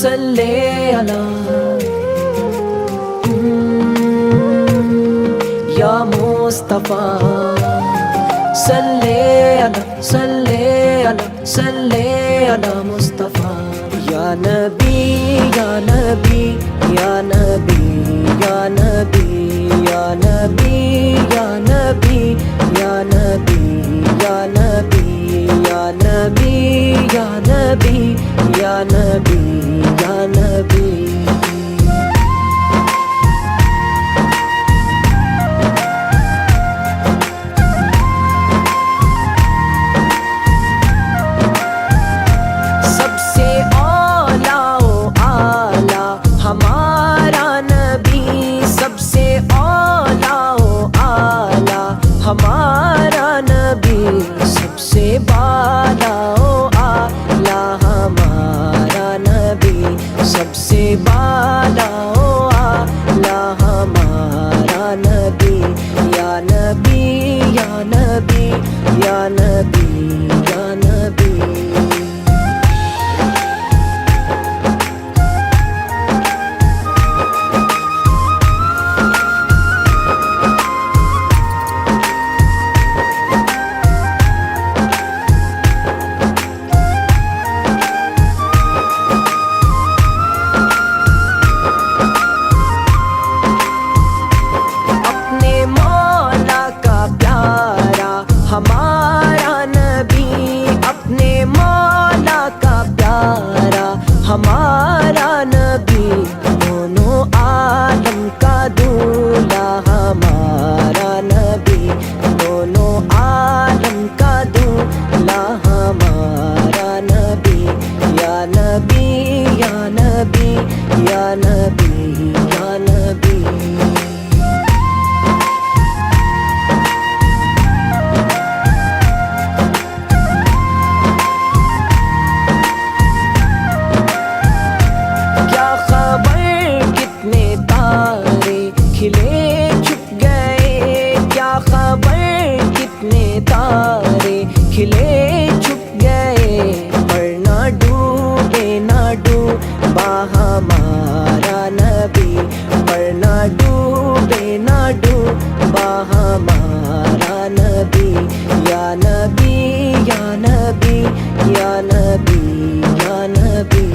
صلی علی یا مصطفیٰ، صلی علی صلی علی صلی علی مصطفیٰ، یا نبی یا نبی یا نبی یا نبی یا نبی یا نبی یا نبی یا نبی یا نبی یا نبی یا نبی یا نبی. سب سے اعلیٰ و اعلیٰ ہمارا نبی، سب سے اعلیٰ و اعلیٰ ہمارا نبی، سب سے بالا و اعلیٰ ہمارا نبی، سب سے بالا و اعلیٰ ہمارا نبی، یا نبی یا نبی یا نبی یا نبی. ہمارا نبی اپنے مولا کا پیارا، ہمارا نبی دونوں عالم کا دولہا، ہمارا نبی دونوں عالم کا دولہا، ہمارا نبی، یا نبی یا نبی یا نبی یا نبی. کھلے چھپ گئے، کیا خبر کتنے تارے کھلے چھپ گئے، پر نہ ڈوبے نہ ڈوبا ہمارا نبی، پر نہ ڈوبے نہ ڈوبا ہمارا نبی، یا نبی یا نبی یا نبی یا نبی.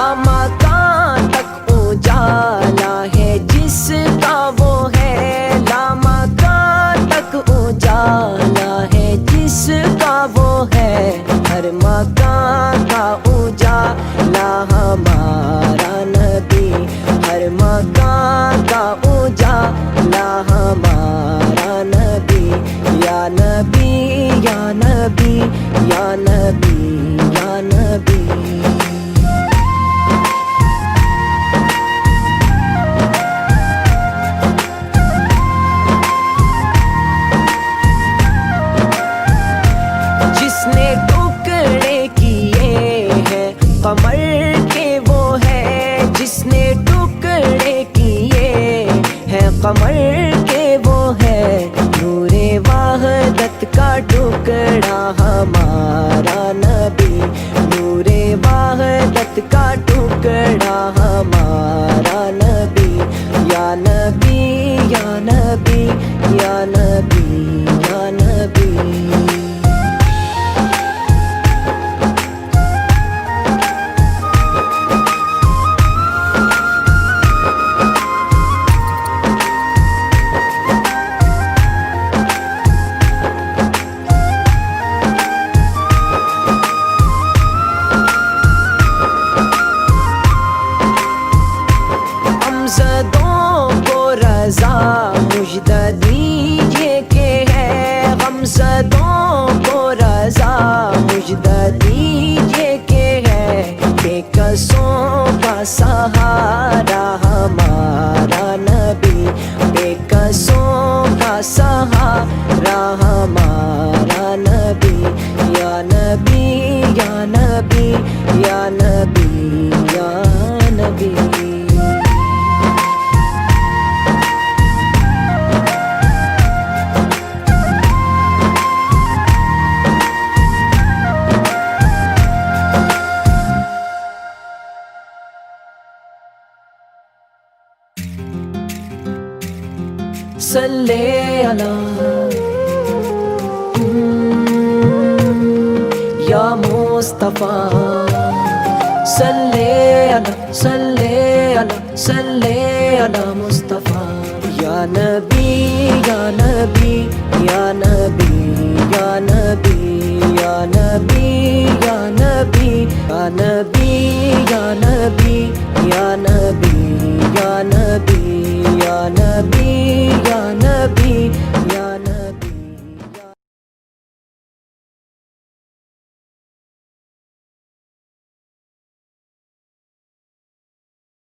لامکان تک اجالا ہے جس کا وہ ہے، لامکان تک اجالا ہے جس کا وہ ہے، ہر مکان کا اجالا ہمارا نبی، ہر مکان کا اجالا ہمارا نبی، یا نبی یا نبی یا نبی یا نبی. جس نے ٹکڑے کیے ہیں قمر کے وہ ہے، جس نے ٹکڑے کیے ہیں قمر کے وہ ہے، نور وحدت کا ٹکڑا ہمارا نبی، نور وحدت کا ٹکڑا ہمارا نبی، یا نبی یا نبی یا نبی یا نبی. رضا مجدہ دیجیے کہ ہے، غمزدوں کو رضا مجدہ دیجیے کہ ہے، بے کسوں کا سہارا ہمارا نبی، بے کسوں کا سہارا صلی علی یا مصطفیٰ، صلی علی صلی علی صلی علی مصطفیٰ، یا نبی یا نبی یا نبی یا نبی یا نبی یا نبی یا نبی یا نبی یا نبی یا نبی یا نبی